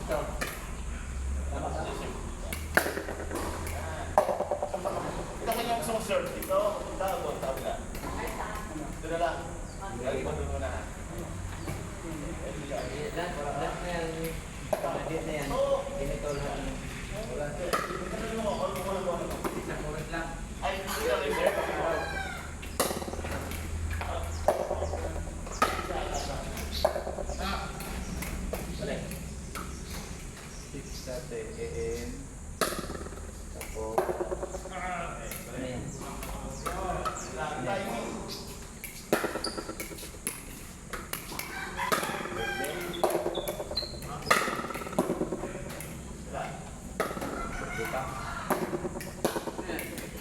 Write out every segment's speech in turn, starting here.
Ito kanya gusto mong serve dito. Punta ako, sabi na. Ito na lang. Lagi mo doon na. Lahat na yan. Lahat na yan. Ganito lang. Isang oras lang. Ay, hindi lang yung serve. AM. Tapos. Ano yan?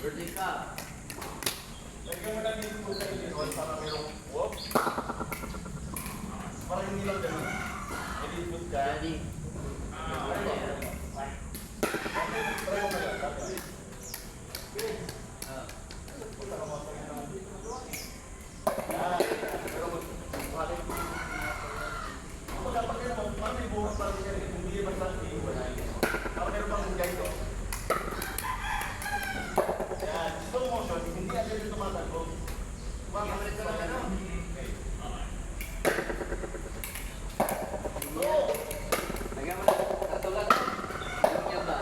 Birthday ka. Lagyan mo lang yung food na yun para mayroong wop. Para hindi lang ganun. May food ka. Daddy. Lagyan mo na. Katulad. Lagyan ba?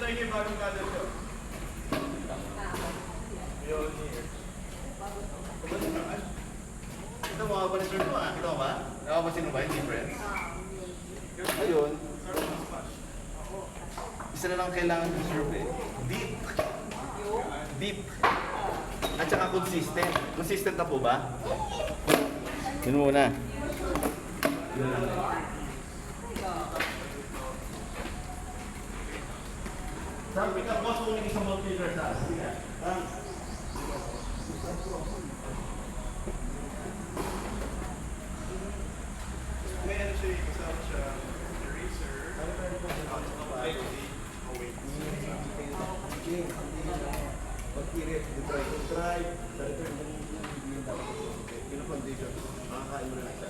try niyo yung bagong paddle ko. Yun, here. Ito mga panisir mo ah. Ito ba? Nakapasin mo ba yung difference? Ayun. Isa na lang kailangan yung serve eh. Deep. Deep. At saka consistent. Consistent na po ba? Yun muna. Sabi ka, boss, kung hindi sa multi-leader sa sige. May ano siya, kasama siya, eraser, Pag-irit, drive, return mo yung yun ang condition. Makakain mo na lang siya.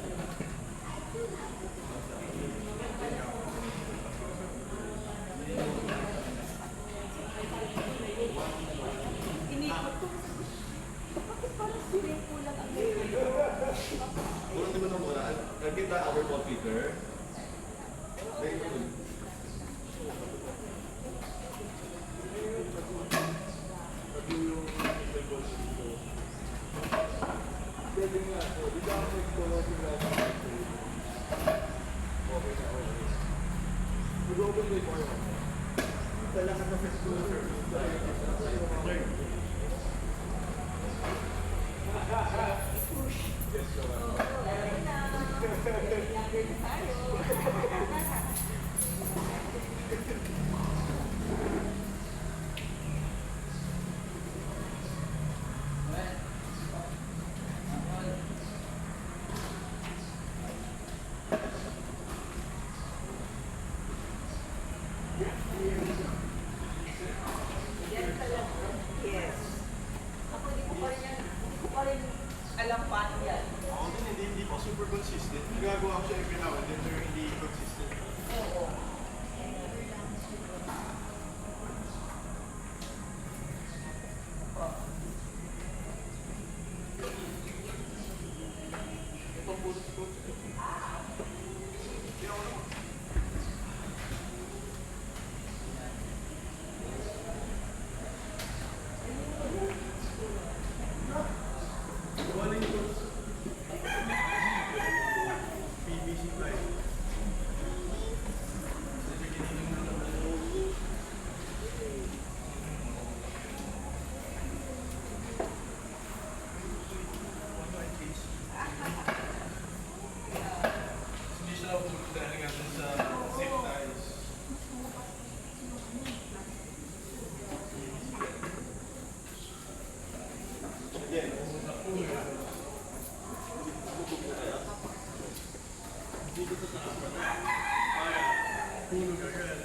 Puro naman ang muna. Nakita our computer. Very good. Alam paano yan. ako din, hindi pa super consistent. Nagagawa ko siya every now and then, pero hindi consistent. Oo. PVC pipe. Hindi siya pupunta dahil nga dun sa zip ties. Again. Tulog agad.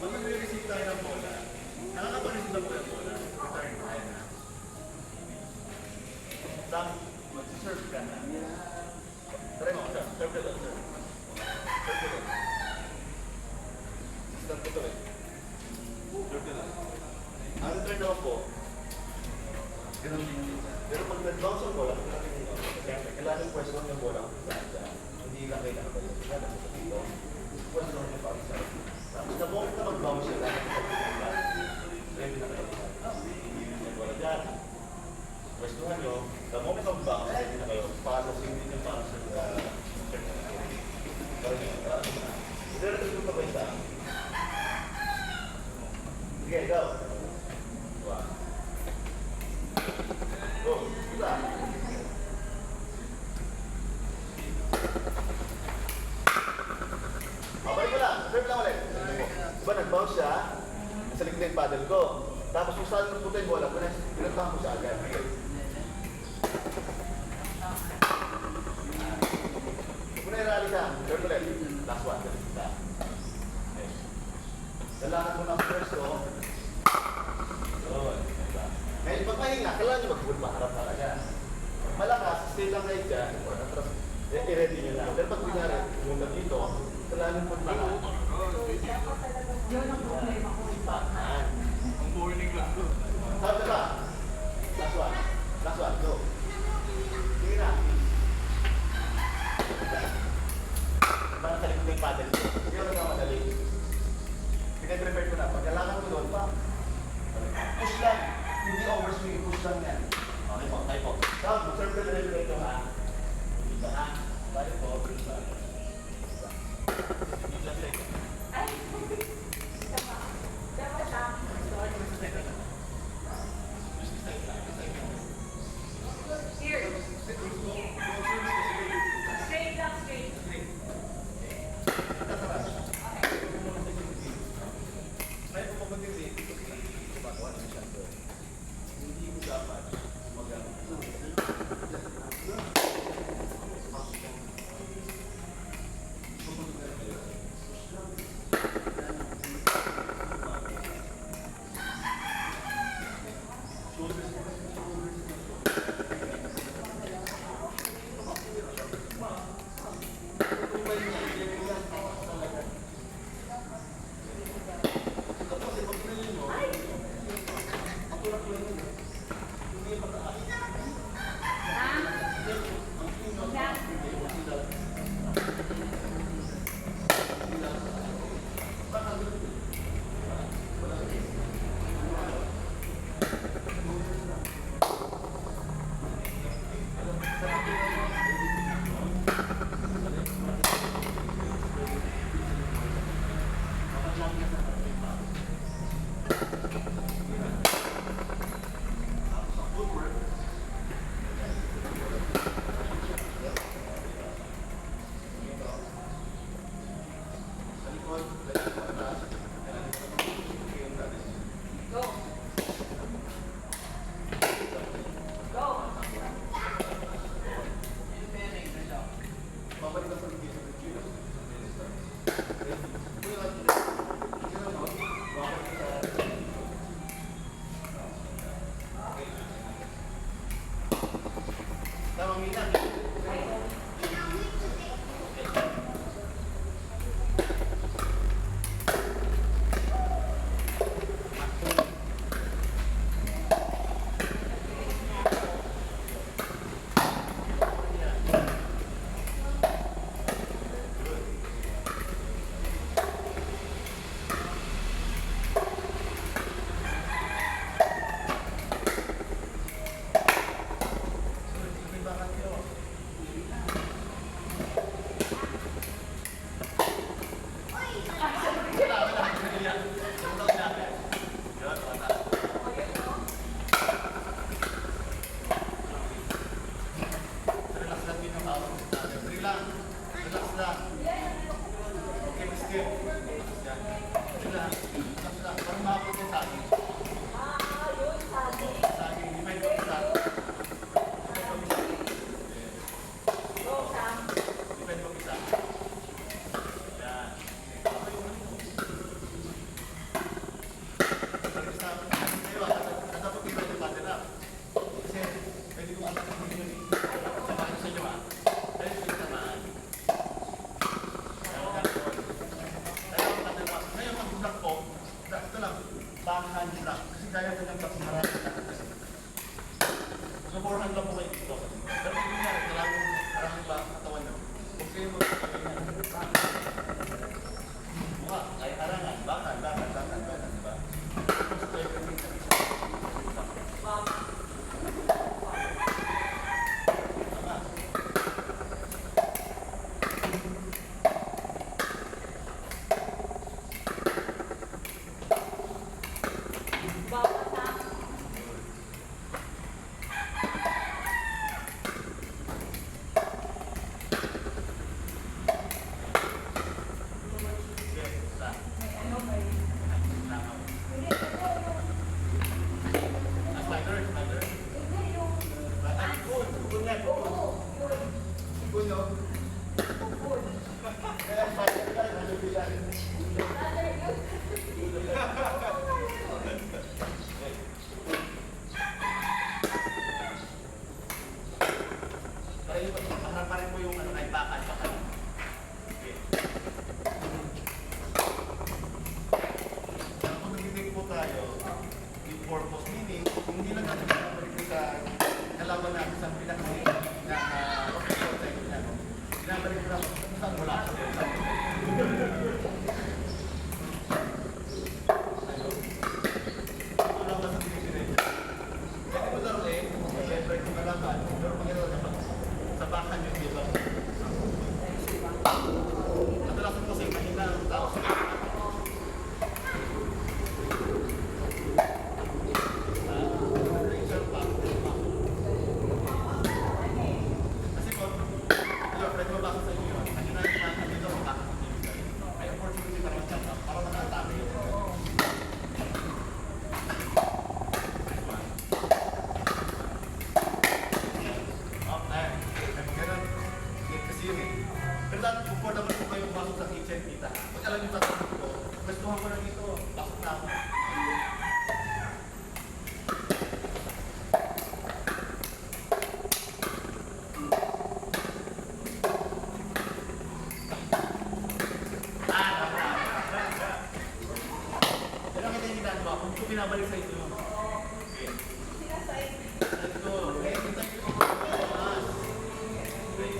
Pag nag-receive tayo ng bola, nakakapareceive na po yung bola. Return tayo na. Sam, mag-serve ka na. Try mo, Sam. Serve ka doon, serve. Serve ka doon. Start ko to eh. Serve ka doon. Ang return naman po, ganun din. Pero pag nag-bounce ang bola, kailangan pwesto lang yung bola kung saan siya. Hindi lang kailangan ba yun. Kailangan sa dito. Pwesto lang yung bounce sa tapos na moment na mag-bounce siya, kailangan sa ready na kayo. Yan wala dyan. Pwestuhan nyo, the moment of bounce, ready na kayo. Para singin yung bounce sa pero ito yung pabay sa sige, go. Go, isa. Babalik mo lang, serve lang ulit. Diba nag-bounce siya, sa likod yung paddle ko. Tapos kung saan nagpunta yung bola, pinagtahan ko siya agad. Kung na-rally siya, serve ulit. Last one, isa. Okay. Kailangan mo ng first ko. Yun. Diba? Ngayon, pag mahinga, kailangan nyo mag-full paharap talaga. Malakas, stay lang kayo dyan. Tapos, i-ready nyo lang. Pero pag kunyari, pumunta dito, kailangan nyo full paharap. Yun ang problema ko. Ipahan. Ang morning lang. Sabi ba? Last one. Last one. Go. Sige na. Parang sa likod ng paddle ko. Hindi ako nagmamadali. Pinag-prepare ko na. Pag kailangan ko doon, pa. Push lang. Hindi overswing. Push lang yan. Okay po. Tayo po. Stop. Observe ka na rin ito ha. Dito ha. Tayo po. Push lang. Dito lang second. Ay, dapat siya. Here. Straight lang, straight. Kaya kung mag-hindi, gumagawa naman siya doon. Hindi mo dapat Go. Go. babalik ka sa video sa video. Tamang minang. Backhand lang. Kasi kaya ko ng tapos marami na kasi. So, forehand lang po kayo dito. Pero kung nangyari, maraming ba katawan nyo. Huwag kayo mukha, kaya harangan. Backhand, diba? Tapos kayo ganyan sa isa. Tama. Bawat na. tayo, with purpose, meaning, hindi lang natin pinapalik sa kalaban natin sa pinakasing na official tayo na, no? Pinapalik ko natin kung saan wala sa buhay. Ito lang ba sa pinipinay? Pwede mo lang eh, siyempre kung kalaban, pero pag-ito dapat sa bakan yung iba. Kadalasan kasi mahina ang tao sa kasi po, pwede mabasa sa inyo yun. Mahina yung mga dito ang bakit may opportunity para mag-chat up, para mag-atake yun. Kasi yun eh. Pero dahil comfortable po kayong pasok sa kitchen, kita. Pag alam yung tatanong ko, gustuhan ko na dito, pasok na ako. Pero kita yung ginagawa, kung ito pinabalik sa inyo. Okay. Let's go. Okay, thank you for us. Okay.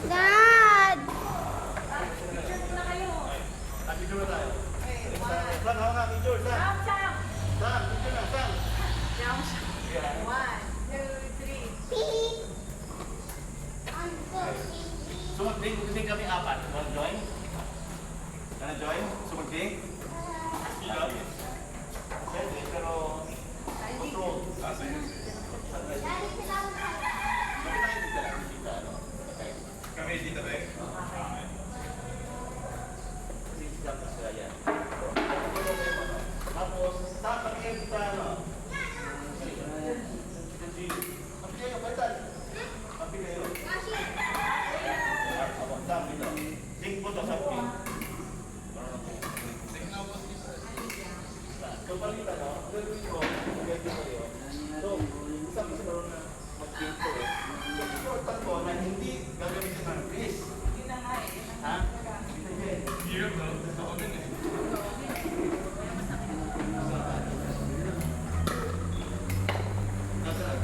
Dad! Sumagding kami apat. Want join? Wanna join? Sumagding? Pwede, pero control. Kami dito ba eh? Tapos, saan kami kayo kita, ano? Kapi kayo, balitan. Kapi kayo. Saan dito? Sing po to, sabi. So, palitan, no? Gagawin ko, gagawin kayo. So, isang isa naroon na mag-game ko eh. So, important ko na hindi gagamitin ng Chris. Ha? Hirap na. Ako din eh. Nasaan?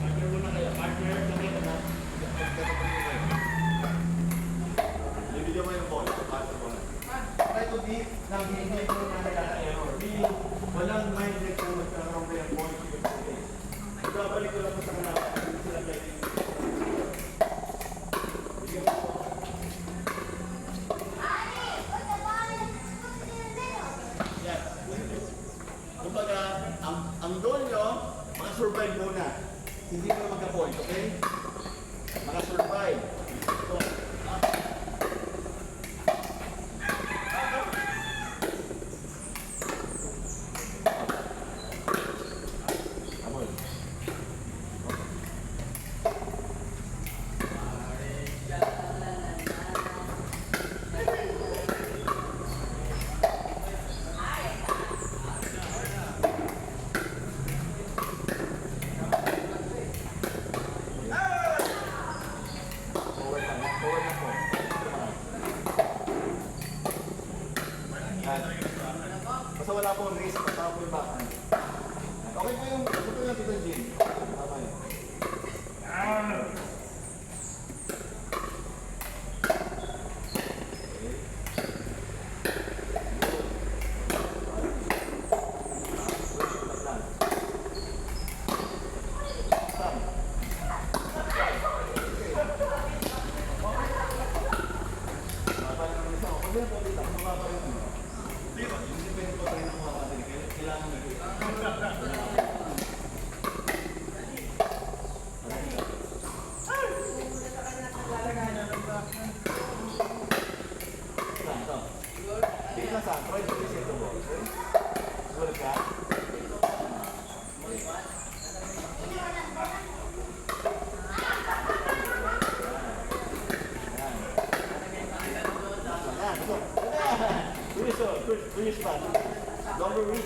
Partner muna kayo. Partner, kami na. Bibigyan mo yung ball. Partner mo na. Try to beat ng hindi ko na nagkaka-error. Meaning, walang mindset na magkaroon ba yung ball. Ibabalik ko lang sa kanila. Hindi sila pwedeng Mamaya po dito, mababa yung ano. Di ba? Yung depende po tayo ng mga kapatid. Kailangan na rin. Saan to? Dito na saan? Try to reset the ball. Sulit ka? Do your spot. Longer reach.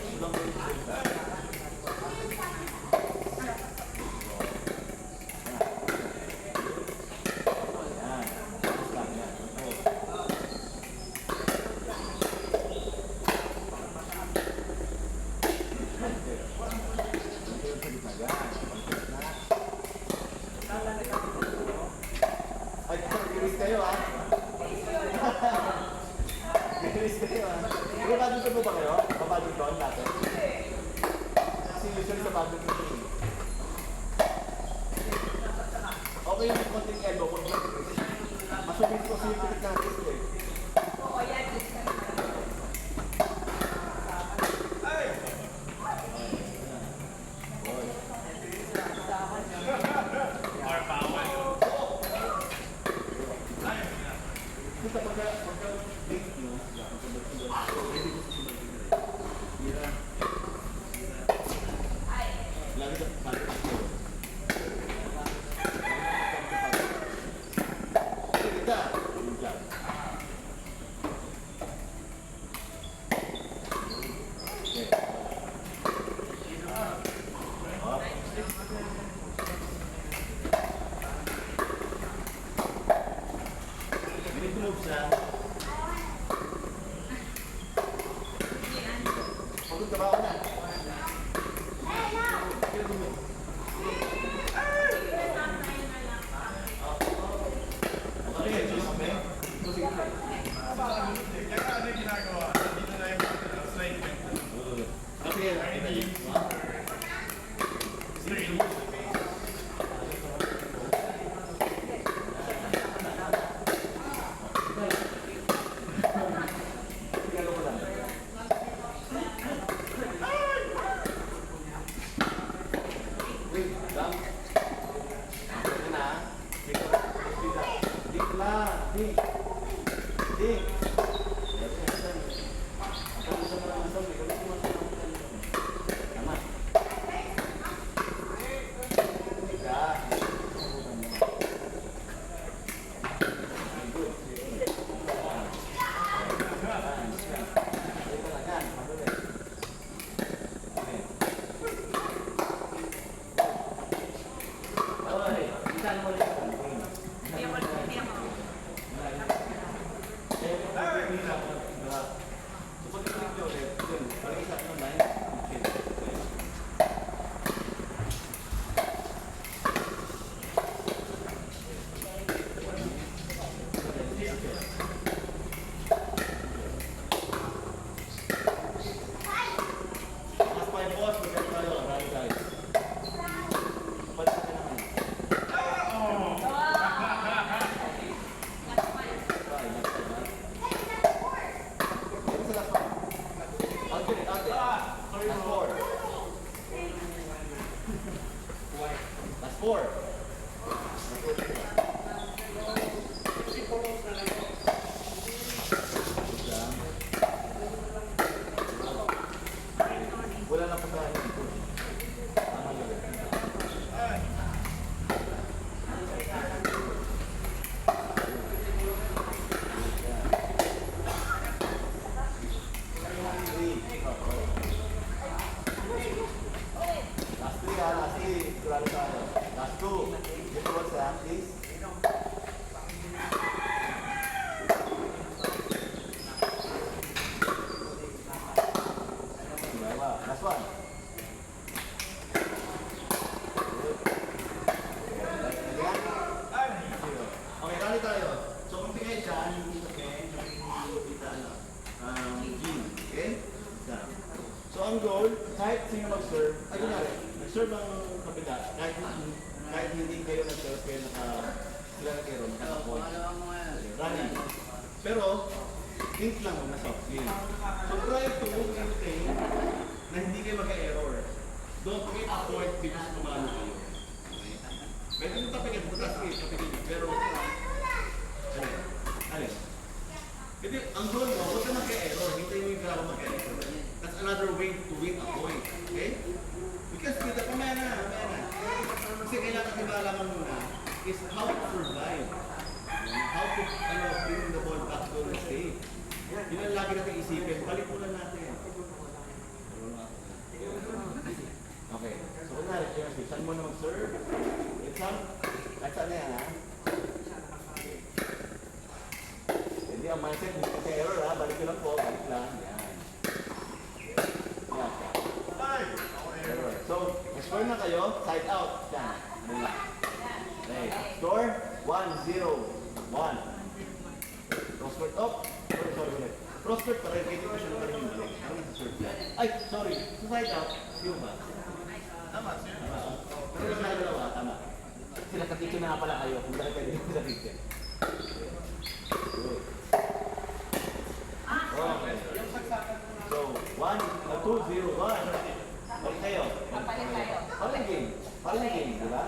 Ay, giris kayo ah. Giris kayo ah. Pero badminton po ba kayo? Badminton dati? Kasi usually sa badminton po. Okay yung konting elbow ko. Masubit ko sa yung pilit na wrist eh. Oo, yan. Kita pagka-link nyo, lagi sa pagka-link. Kita. Moves na. Pagod ka ba ako na? Okay, just me. Kaya ano yung ginagawa? Dito na yung slide length. Okay, Straight. That's four. Wala na pa sa akin. Last three, last three. Sigurado tayo. Last two. Get towards the hand, please. Last one. Okay, rally tayo. So, kung pingay siya, yung kita Ken, yung kita Jean. Okay? Yan. So, ang goal, kahit sino mag-serve, ay kunwari, nag-serve ang kapila, kahit hindi kayo nag-serve, kayo sila na kayo, nakakakuha. Rally. Pero, think lang muna soft skill. So try to maintain na hindi kayo magka-error. Don't wait a point because tumalo kayo. Okay? Pwede nyo tapikin, butas kayo, tapikin nyo. Pero, alin? Kasi ang goal mo, huwag ka magka-error. Hintayin mo yung grabo magka-error. That's another way to win a point. Okay? Because kita, pamaya na. Kasi kailangan natin malaman muna is how to survive. How to bring the ball back to the state. Yun ang lagi natin isipin. Balik muna natin. Okay. So, kunwari, saan mo na mag-serve? It's on. That's ano yan, ha? Hindi, ang mindset, hindi kasi error, ha? Balik ko lang po. Balik lang. Yan. Yan. Error. So, score na kayo. Side out. Yan. Ano lang. Okay. Score, 1-0-1. Prospect up. Sorry. Prospect pa rin. Kaya ko siya naman yung balik. Ano nasa-serve yan? Ay, sorry. Sa side out. Yung ba? Tama. Pero sa dalawa, tama. Sila katito na nga pala kayo. Kung dahil pwede yung katito. Good. Okay. So, 1-2-0-1. Balik kayo. Paling game, di ba?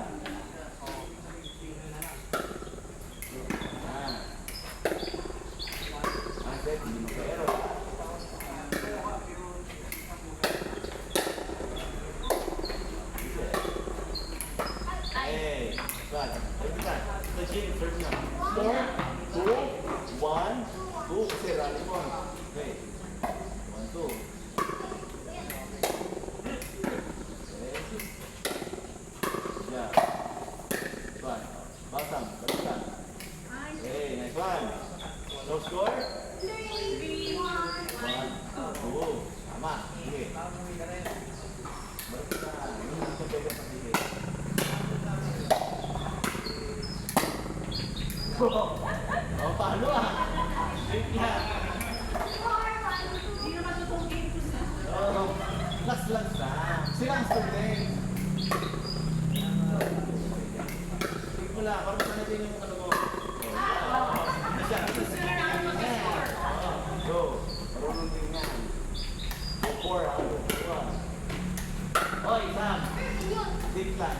Hindi mo ka-error. Hey, God. The gym, first na. 4, 2, 1, 2. Kasi rally mo. Okay. 1, 2. Yeah. One. Bawsam. Balikan. Hey, nice one. No score? 3-1. Oo. Tama. Sige. Balik na. Yung nasa pwede sa sige. Oh, paano ah? Wait yan. Hindi naman totoong game to sa. Oh, last lang. Sila ang student. Sige mo lang. Parang saan natin yung ano mo. Go. Marunong din yan. 4 out of 1. Oy, Sam. Dig lang.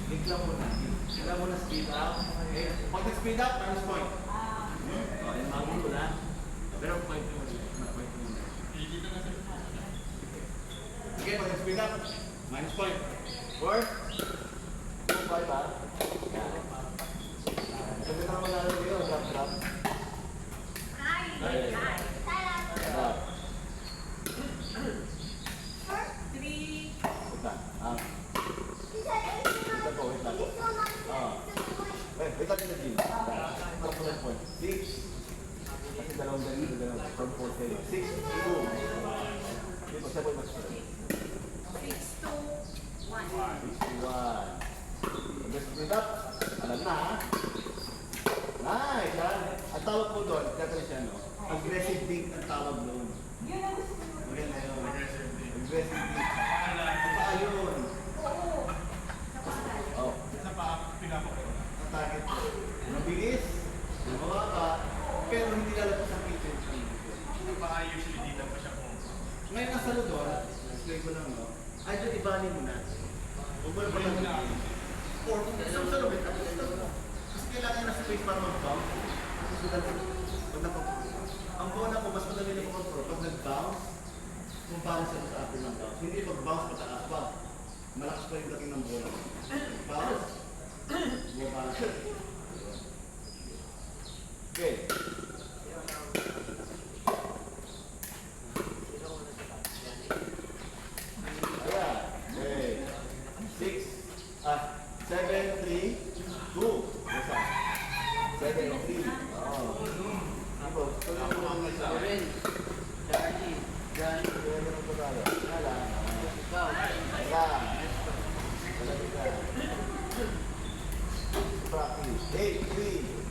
Dig lang muna. Kailangan mo na speed up. Okay. Pag nag-speed up, minus point. Oh, yung magulo na. Pero point mo na. Okay, pag nag-speed up, minus point. 4. 2, 5 ha. Yan. Sabi na mag-aaral kayo, drop. Drop. 3. Wait lang. Wait lang. Wait lang din na gym. Parang full point. 6. Kasi dalawang ganito. From 4 kayo. 6, 2. Dito, 7 mas 6-2-1. 61. Pag-split up, alam na ha. Nice ha. Ang tawag po doon, Patricia, no? Aggressive think ang tawag doon. Yun ang gusto ko. Maganda yun. Aggressive think. Ang yun. Oo. Oh. Ang target ko. Mabilis, mababa, pero hindi lalabas ang kitchen. Ngayon ang salo doon, explain ko lang, no? Ay, doon ibali mo na. Over ba lang na? Or kung isang salo, may tapos salo mo. Kasi kailangan na space para mag-bounce. Kasi ang bola ko, mas madali na control. Pag nag-bounce, kumpara sa upper ng bounce. Hindi pag-bounce pataas pa. Malakas pa yung dating ng bola. Bounce. Bumaba siya. Okay. Ayan. Okay. 7, 3, 2. Basta. 7, 3. Oh. Ibo. Tuloy mo lang isa. Johnny. Pwede mo pa tayo. Wala. Wala. Practice. 8, 3.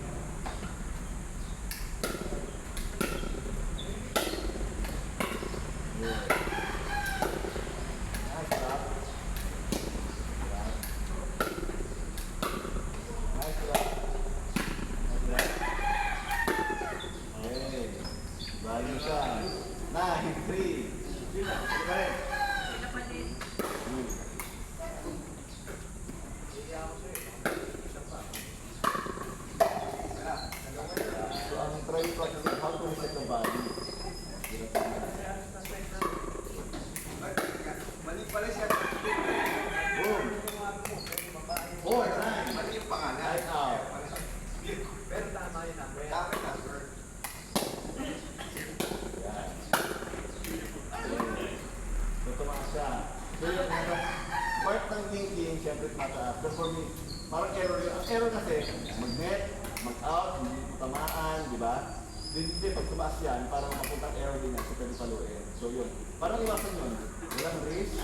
error kasi, mag-net, mag-out, hindi mo tamaan, di ba? Hindi, pag tumaas yan, parang mapuntang error din yan, so pwede paluin. So yun, parang iwasan yun. Walang risk,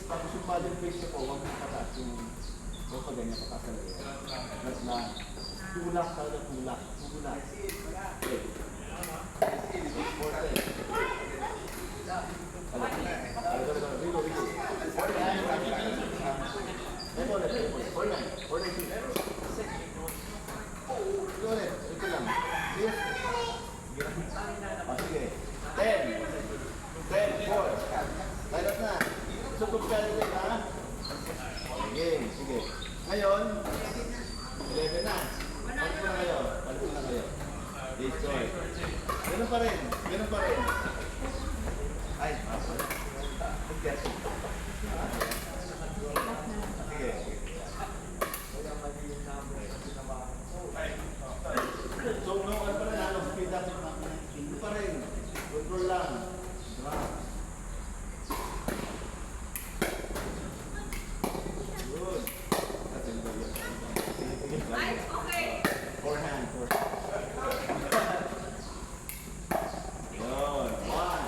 tapos yung paddle face niyo po, huwag mong pataas yung huwag pa ganyan, pataas na rin. Na, tulak talaga, tulak. Okay. Sige. Ngayon, 11 na. Balik na kayo. Destroy. Ganun pa rin. Ay, pala. Okay. Sige. So, no, ano pa rin, speed up. Hindi pa rin. Control lang. Drop. Good. That's a good idea. Nice, okay. Forehand. Yun. One.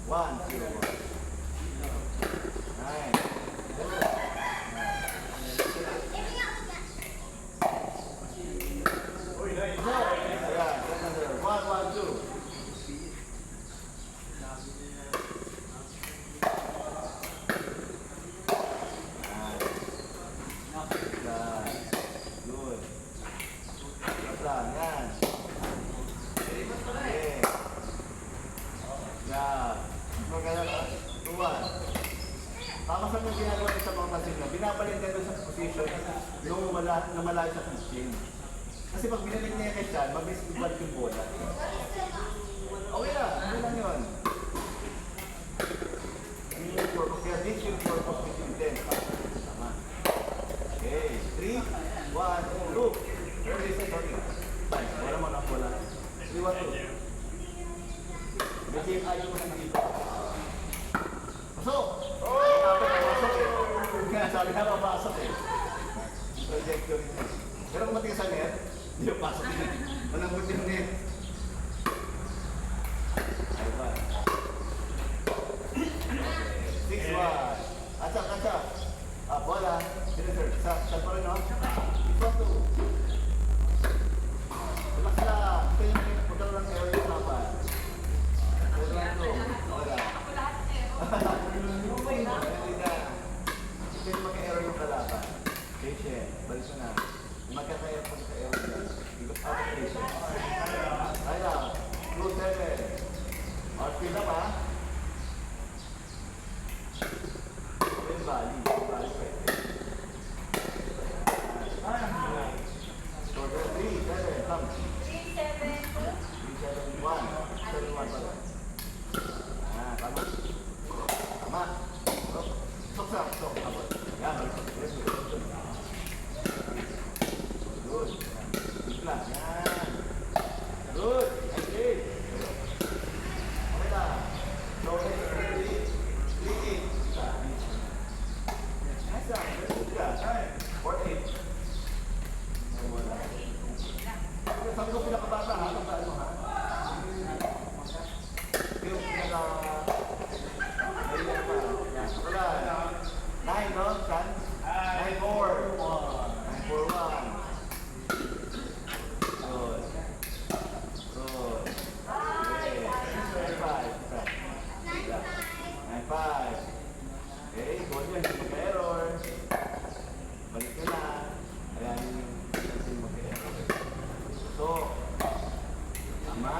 One, zero, one. Nine. Ayan, second zero. One, two. Good. Yan. Okay. Yeah. Maganda ka. Tuwan. Tama sa mga ginagawa niya sa mga pasig na, binapalit niya doon sa position nung malayo sa pitching. Kasi pag binalik niya kay Sean, mag-misbalik yung bola. Okay na, ano lang yun? Ano yung purpose? Kaya this yung purpose between them. Tama. Okay, 3, 1, 2. Sorry. Wala mo na bola. 3, 1, 2. Medyo yung ayaw mo na dito. Pasok! Pasok eh. Kaya sabi na papasok eh. Trajectory niya. Pero kung matigas sa net, hindi yung pasok niya. Malambot yung net. Ay ba? 6-1. Atsak. Bola. Finisher. Sa pa rin no? Ito. Relax lang. Ito yung pagkaroon ng error yung laban. Kasi magka-error yung kalaban. Patient, balik mo na. Magkaka-error pagka-error yan. Because out of patient. Right now, blue 7. Or speed up ha. Then bali. Shorter 3, 7, come. 3, 7, 2. 3, 7, 1. 7, 1 pala. Tama. Sok. Yan. Good. Good. Yan. Good. Okay. Okay na. So, 3, 8. Nice lang. Good ka. 4, 8. Sabi ko pinakabata ha. Tandaan mo ha. Yung Nine, no? Chan? 9-4. 9-4-1. Good. Okay. 9-5. Okay, goal yan. Hindi magka-error. Balik ka na. Ayan yung magka-error. So, tama.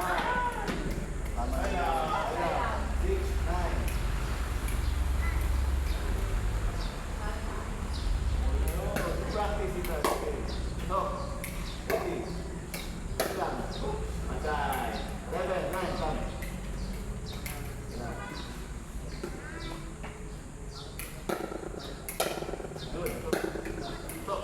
Tama na. 6, 9. Practice it out. Okay. So, ready. Lang. Matay. 7, 9, come. Good. Stop.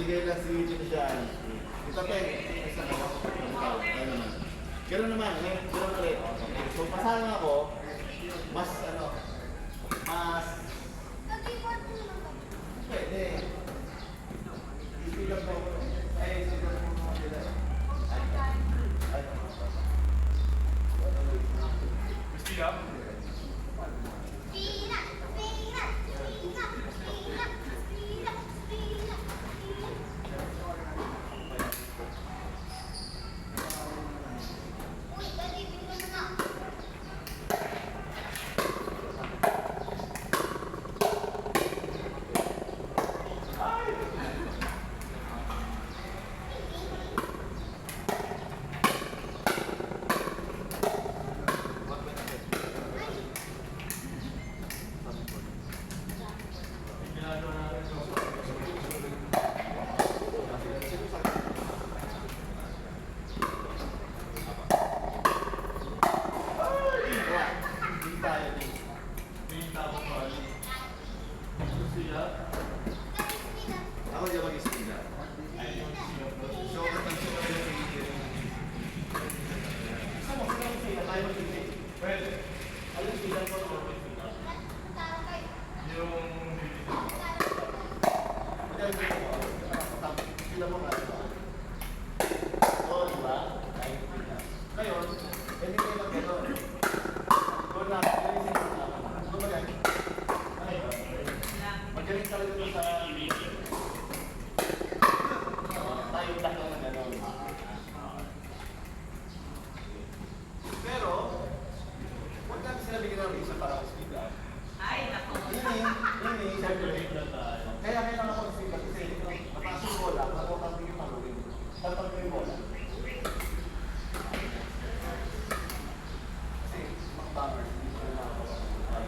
Bigay lang si Chino dyan. Ito pa isa na ako. Tayo naman. Gano'n naman, gano'n ulit. Okay. So, pasama ako, mas pwede. Ipilang mo. Ay, siguro mo mga nila. Ay. Speed up. Ako dyan mag-isip na. So, natansin ko rin yung Gusto mo, sila yung sila, tayo mag-isip. Pwede. Alam sila ko ito. Yung... Madali ko mo. Sila mo nga. Oo, di ba? Ngayon, hindi kayo mag-gano'n. Doon na, inisip ko na. Doon ba yan? Ay, magaling talaga doon sa... tayo lang ng gano'n. Pero, huwag natin sila bigyan ng reason para mag-speed up. Ay, naku. Yun siyempre. Kaya kailangan ako mag-speed up kasi mataas yung bola, matapang yung pangulit. Tatang yung bola. Kasi, mga bangers, hindi ko na nakakapag.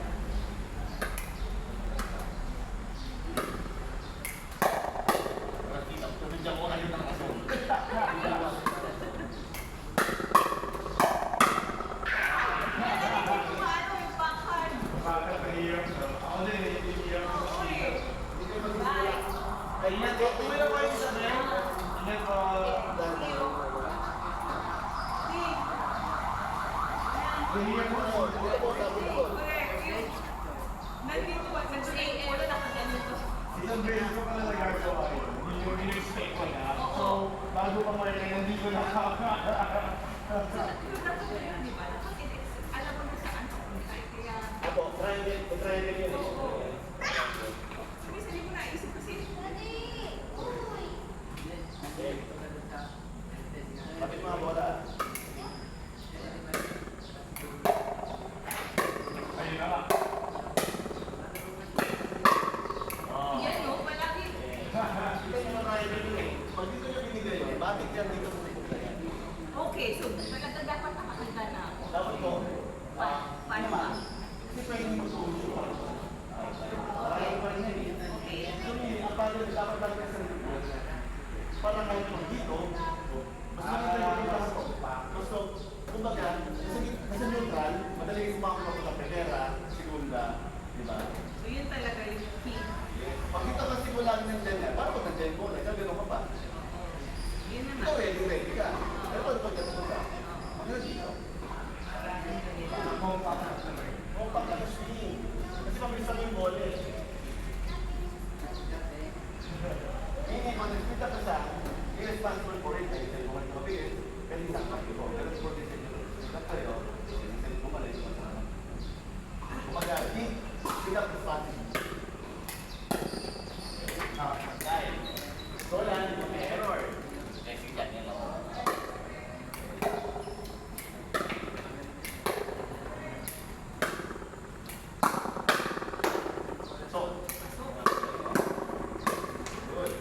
Nakita ko, tumidyan ko kayo ng aso. Ano yung backhand? Bakit nahihirap siya? Ako din, nahihirap ako sa speed. Hindi kayo mag-speed up. Ay, Tumira ko yung isa na yun. Hindi pa... Nahihirap ako. Nandito ba? Nandito yung ulo, nakaganito. Isang beses ko pala nagagawa yun. Hindi yung in-expect ko na. So, bago pa mo yun, hindi ko nakaka... Alam mo na saan papunta. Kaya, Ako, triangle yun. oo. Sige, hindi mo naisip kasi. Bakit mga bola? Ayun na nga. Yan, no? Palagi. Ito yung mga triangle yun eh. Pag dito nyo binigay yun, bakit yan dito sa pupunta yan? Okay, so maganda dapat nakakanda na ako. Dapat ko, Paano ba? kasi pwede mo solution. Parang pa rin yan eh. Okay. Actually, ang paano dapat lang sa dito, parang kahit mo dito, mas maganda yung gusto. Gusto, kumbaga, kasi neutral, madali yung sumakot sa primera, segunda, di ba? So yun talaga yung key. Pag kita kasi mo lang nandiyan yan, parang kung nandiyan ko, nagkagano ka pa. Yun naman. Ikaw ready ka. Pero pag ganito ka, maganda dito. Compact na swing. Kasi mabilis lang yung bola eh. Hindi mo, nagpita ka sa, irresponsible for it, ay sa'yo bumalik mabilis, pero isang pati ko. Pero for this, dapat kayo, sa'yo bumalik, kumaga, pick up the strategy. Guys, so lang, may error. Kasi ganyan lang. So, good.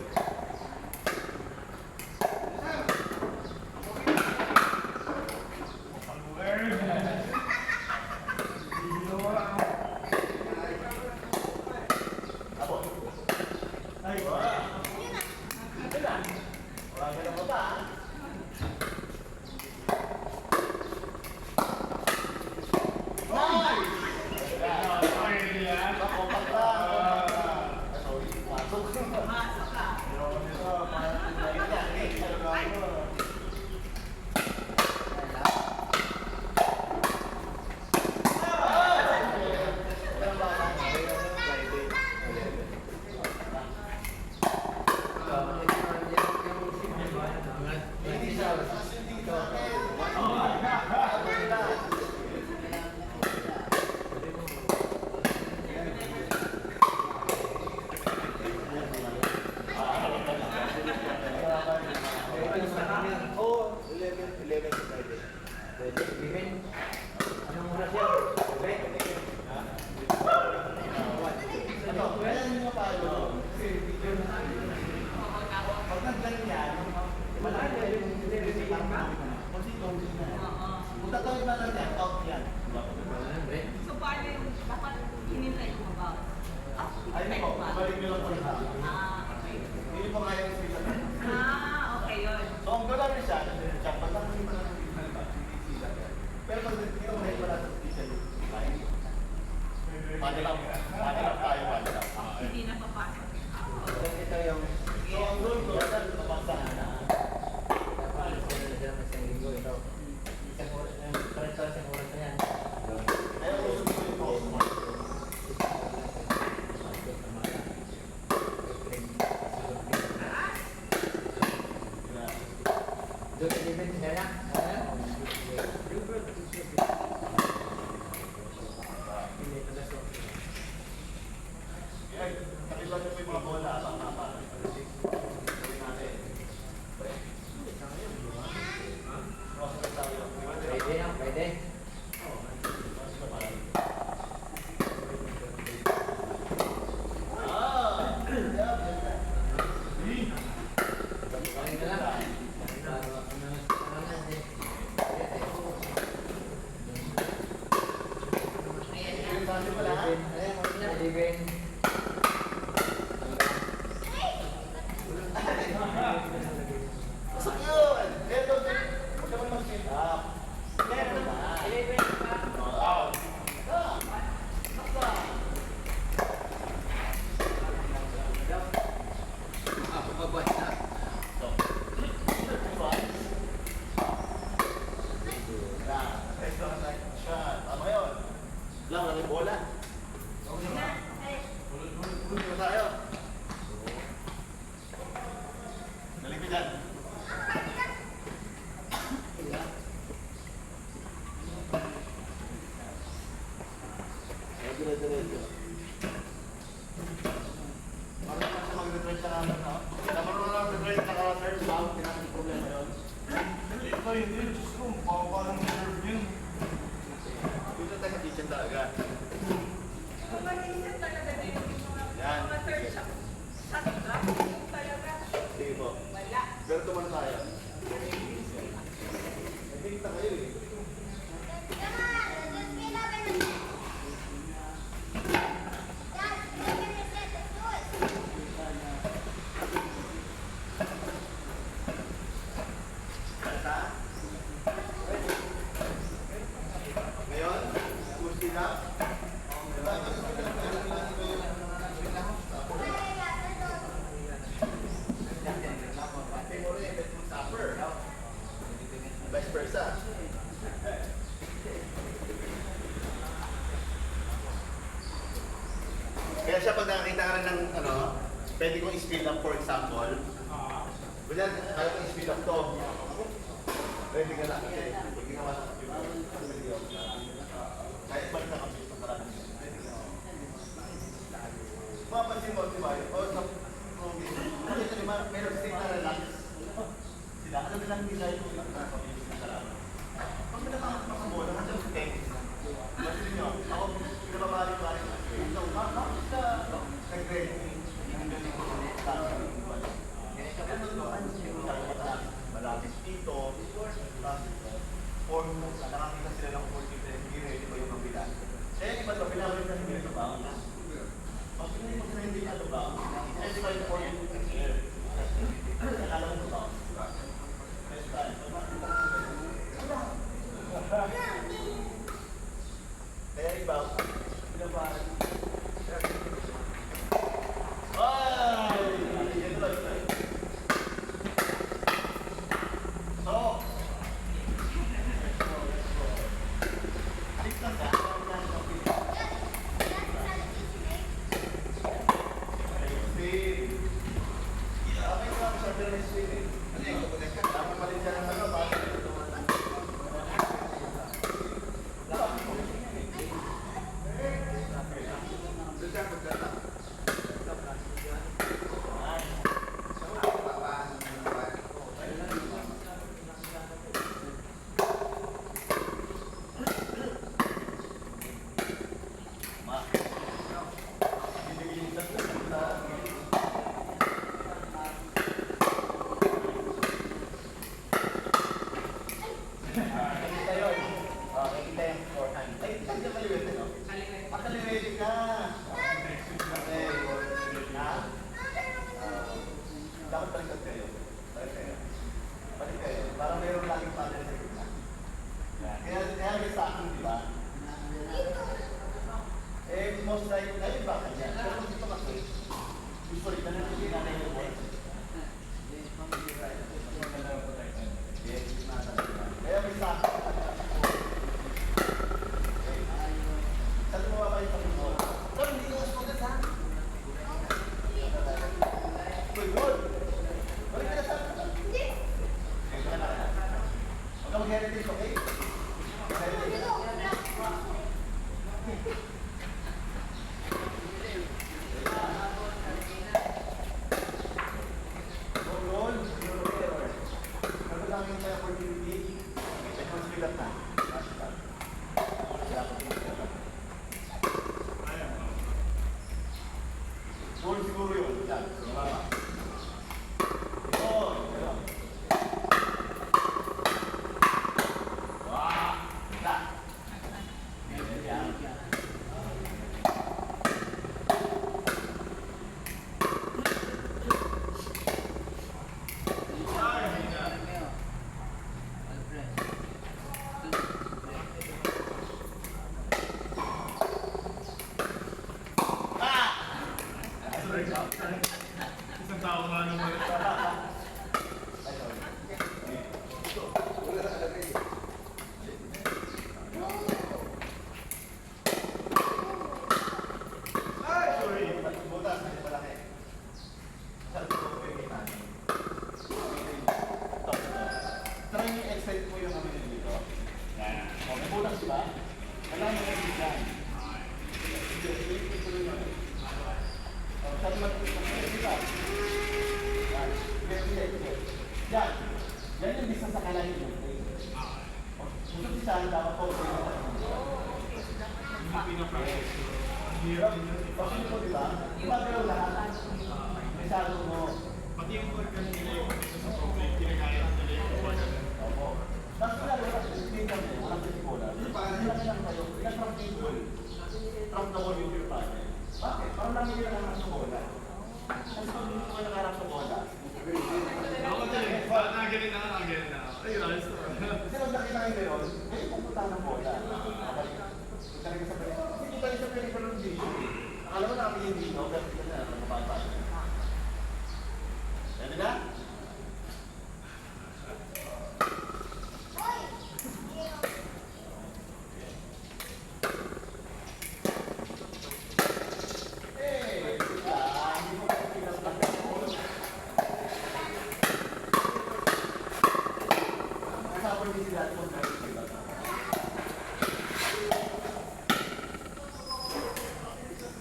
Ako. Ay, wala. Wala. Wala ka na ba? Nice! Compact lang. Sorry, pasok. Masok ka. Oo, 11 sa Friday. Ano? Kaya nyo paano? Pag nagganyan, wala na yung nilisipan mo. Kasi loading na. Kung tatawid na lang yan, out yan. So, paano yung dapat hinintay ko ba? Ayun po, balik nyo lang po yung tao. Okay. Hindi po kaya yung sila. Okay yun. So, ang goal namin siya, pag nakasing pa natin yung sila, hindi sila. Pero pag hindi ko mahal wala sa sila, paano lang tayo, paano lang. Hindi na papasok. Ito yung, so ang goal ko, saan papasahan na? Kaya usap ko yung customer. Ay, nakita niyo po yung mga bola, tama. Gawin natin. Cross-cut tayo. Ah! Sabi pala, usap yun! Ito, huwag ka naman mag-sit up. Meron na. Out. Sakta. So, ito, shot. Tama yun. Lang, lagi bola. Hulog na tayo. Galing ko dyan. Dire-diretso. Marunong kasi mag-retreat sa kanan, no? Marunong lang mag-retreat sa kanan, third down, tinatang yung problema yun. Ito hindi, Diyos ko, baka ng nerve yun. Dito tayo sa kitchen talaga. Kung mag-isip talaga din yung Yan. mga third shot. Shot ba? Yung talaga. Sige po. Wala. Pero tumano tayo. Nagpinta kayo eh. Kanta? Ngayon, push it up. Vice versa. Kaya siya pag nakakita ka rin ng ano, pwede kong i-speed up for example. Ganyan, kaya kong i-speed up to. Pwede ka lang kasi pag ginawa sa computer, pwede ka kahit balik na computer, maraming pwede ka. Mapapansin mo, di ba? O sa program, ito naman, meron state na relax. Sila, alam nilang nila yung computer na sarap. Pag pinatangak mo sa bola, nandiyan sa text. Kasi ninyo, ako, pinababalik-balik. So, bakit ka nag-grade? Malapit dito, or nakakita sila ng opportunity, hindi ready ba yung mabila. Kaya iba ito, pinabalik na hindi ito ba? Pag pinili mo sila hindi ito ba? Ready ba yung opportunity? Nakala mo ba? Next time. Kaya iba, pinabalik. Ay! Yan lang, yan. So, diktas ka. Swing. Okay, so, sa swing eh. Ano yung dapat mali siya ng ano? Nakikita yun. Nakikita yung forehand. Ay, saan ka kaliwete, no? Kaliwete ka. Okay. Ha? Dapat baliktad kayo. Balik kayo. Balik kayo. Parang mayroon laging pattern sa gitna. Kaya may sa akin, di ba? Eh, most likely, ay, baka niya. Pero dito kasi, usually, nananagin natin yung board. Kaya may sa akin. Saan mo ba kayo sa pinod? Saan, hindi ko gusto ka sa? Good. Balik ka na sa akin. Hindi. Huwag kang mag-heritage, okay? Siguro yun. Yan. Isang tao nga naman. Try nyo extend mo yung kami dito. O, may butas ba? Kailangan mo yung design. Sabi mo, kita. Yan. Yan yung bisa sa kalahin mo. Gusto sisahan dapat po. Hindi pinapractice ko. Kasi po, di ba? Gumagalaw lahat. Masyado mo. Pati yung organ nila yung sa problem, kinakaya nila yung organ. Opo. Tapos lalo na, hindi kami, walang sisipola. Hindi lang kayo, from table, from the wall with your partner. Bakit? Parang namin nila naman sa bola. Kasi pag hindi ko nakarap sa bola, Ako talaga, nakagaling na. Ayun, ayos na. kasi nung nakita kayo yun, eh, pupunta ng bola. Talaga sa pelikula. Hindi tayo sa pelikula ng video. Akala mo namin yung dito, pero hindi na naman mababa. Yan na?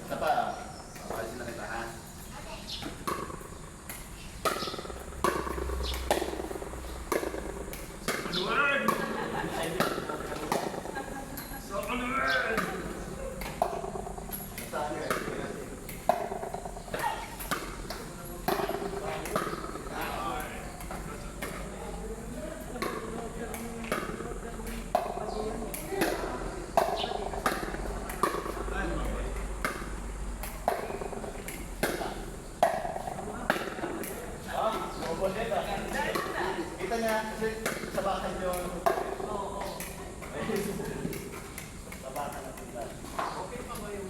Isa pa, alisin na kita, ha? Anuan! So, anuan! Saan yun? Kita niya, kasi sa bakal yung... Sa bakal na pinta. Okay pa ba yung...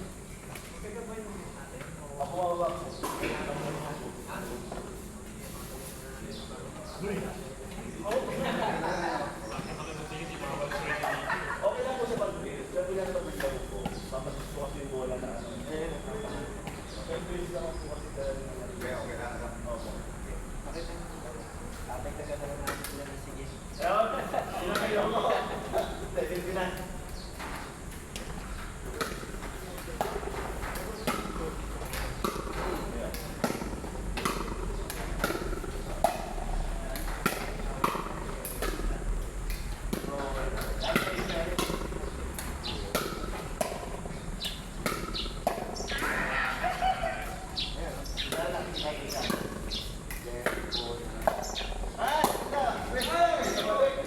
Ako. Okay lang po sa pag-build. Sabi lang sa pag-build ko, papasis ko kasi yung bola na ano. Pag-build lang ako kasi dahil... Okay lang. Opo. Tatagdagan na lang natin sila ng sige. Sino kayo ko? Sige na.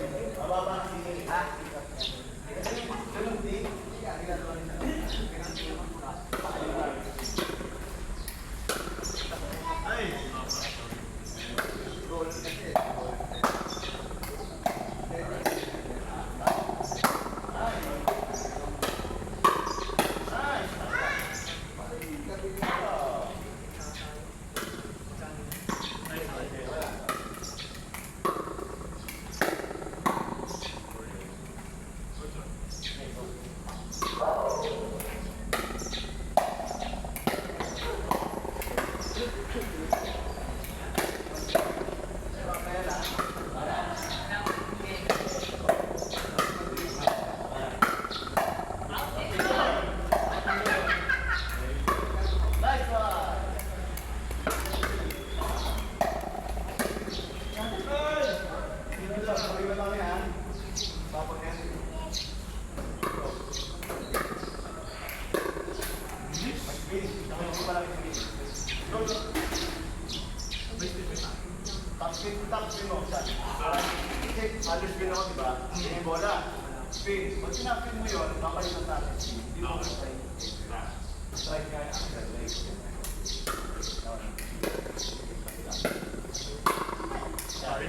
Mababa ang singing. Ha? Ganun din. Ay! Goal kasi. Nice one! Sino lang, pag-iba kami ha? Papag yan. Mag-spin. Saka yung pala mag-spin. Go, go. Top spin mo siya. Kasi spin ako, diba? Yung bola. Spin. Pag sinapin mo yun, papalitan natin. Hindi mo mag-spin. Strike nga yung Sorry.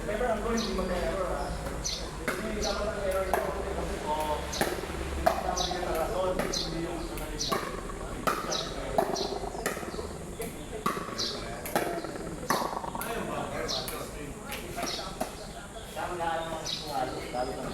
Remember, I'm going to mag-error ha. Hindi dapat ang error yung kasi ko, hindi dapat yung rason, hindi yung sunalin na. Sama na ano ang suwalo, lalo na.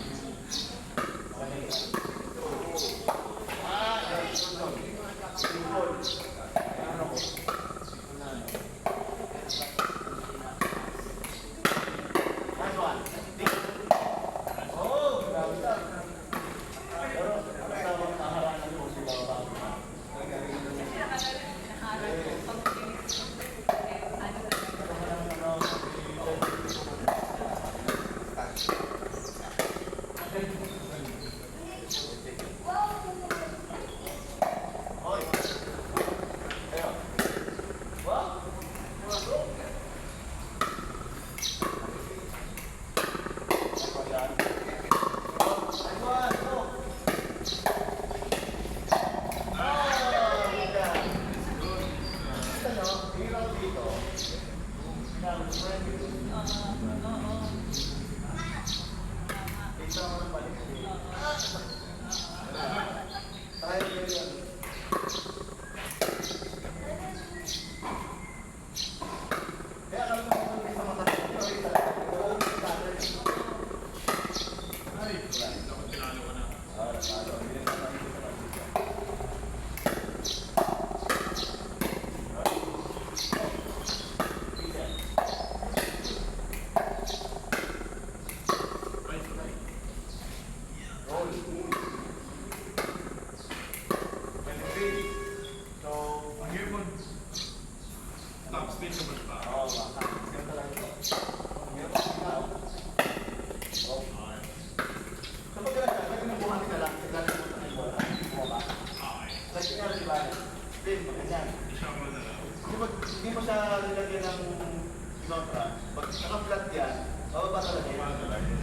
Hindi mo siya nilagyan ng pinontra. Pag naka-flat yan, bababa talaga yan.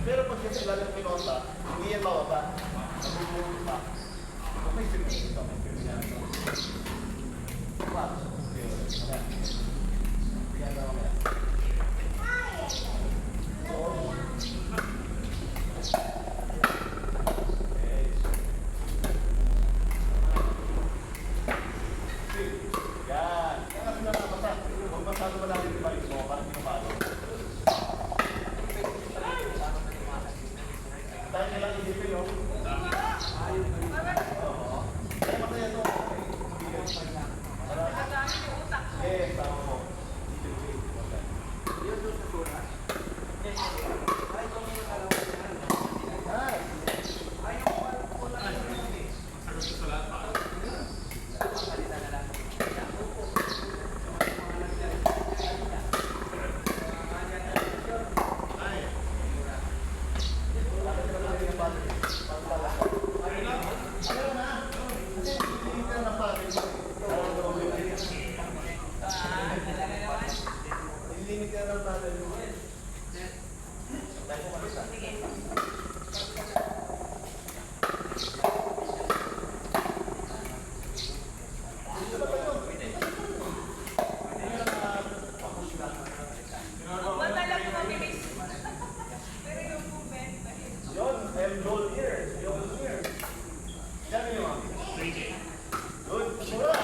Pero pag kasi nilagyan ng pinontra, hindi yan bababa. Nabubulong pa. May film ito. May film yan. Wow. Yan na mamaya. So, Dahil nilang isipin, no? Kaya masaya to. Nakadami yung utak ko. Eh, tama mo. Bata lang yung mabilis. Pero yung movement, mahirap. Yun, I'm goal here. Yun, here. Yan yun, ma'am. Good. Sura.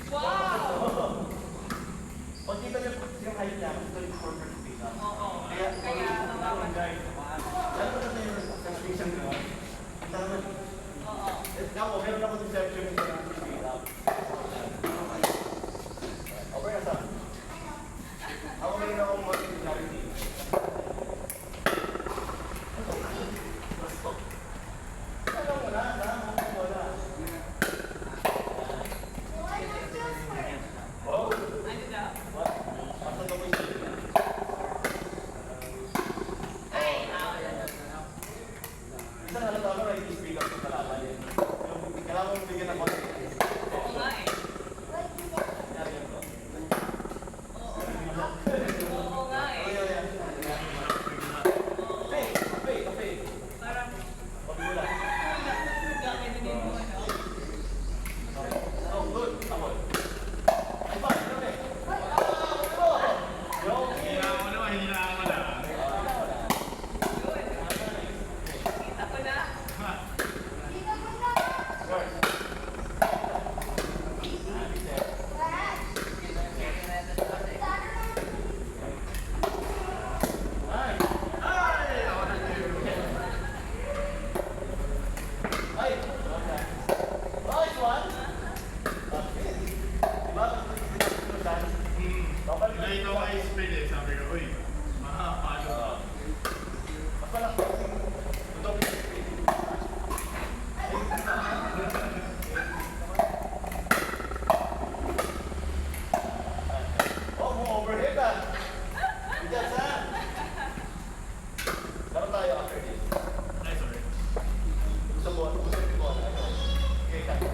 Wow! Pag kita niyo yung height niya, ito yung perfect space. Oo. Kaya, Kaya nawawalan. alam mo kasi yung station ko, kita naman, Oo. ako, meron ako deception yung sa speed up. Okay na sa? Ako meron akong multi-clarity. Alam mo na, wala. Oh, Ano daw? what? Basta ito ko yung Ay, Isang halata ko na i-speak up sa kalaban yun. Yung kailangan mo bigyan ng konti. oo nga eh. Kaya yun to. Oo nga eh. Ayun, yan. Kape, kape, kape. Parang Pagmula. gamit din mo, ano? Oh, good. Ako. Ay, pa, kape. Yung, Yun. Kita ko na. Ay! Nice one! Okay. Diba? Mas malaki. Ito. Oh, mo overhead ah. Bigas ah. Laro tayo after this. Gusto mo, ano? Okay, tayo.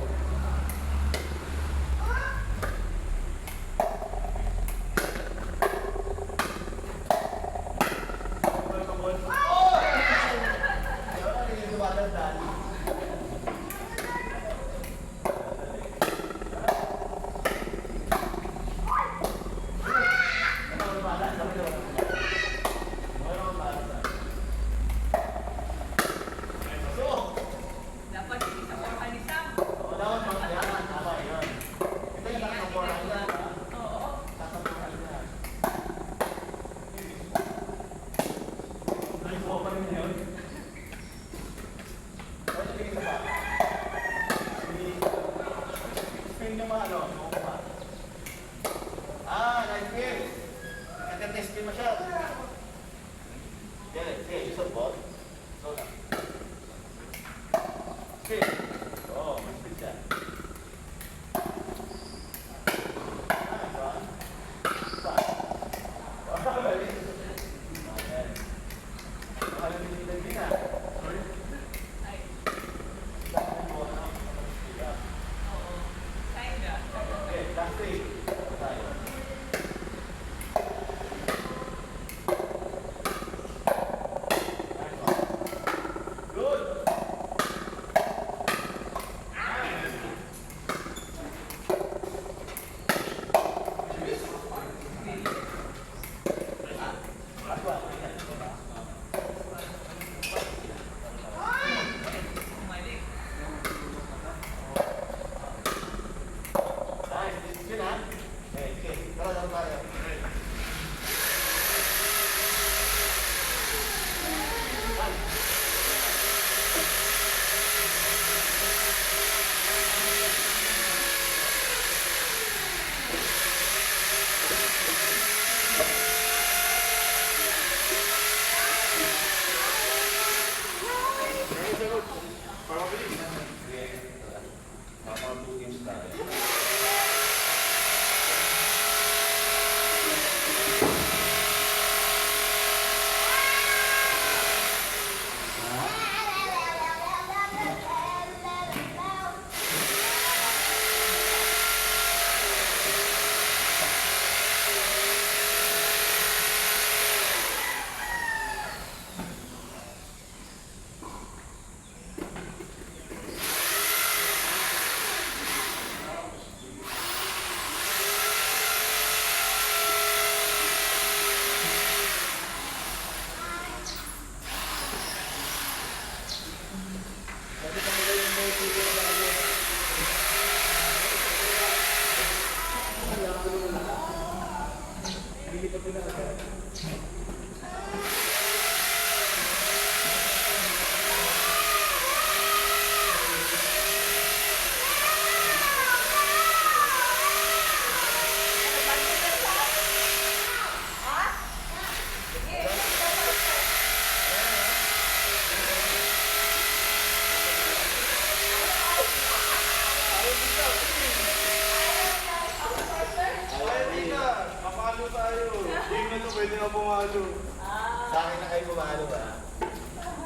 Sa akin na kayo pumalo ba?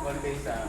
One day sa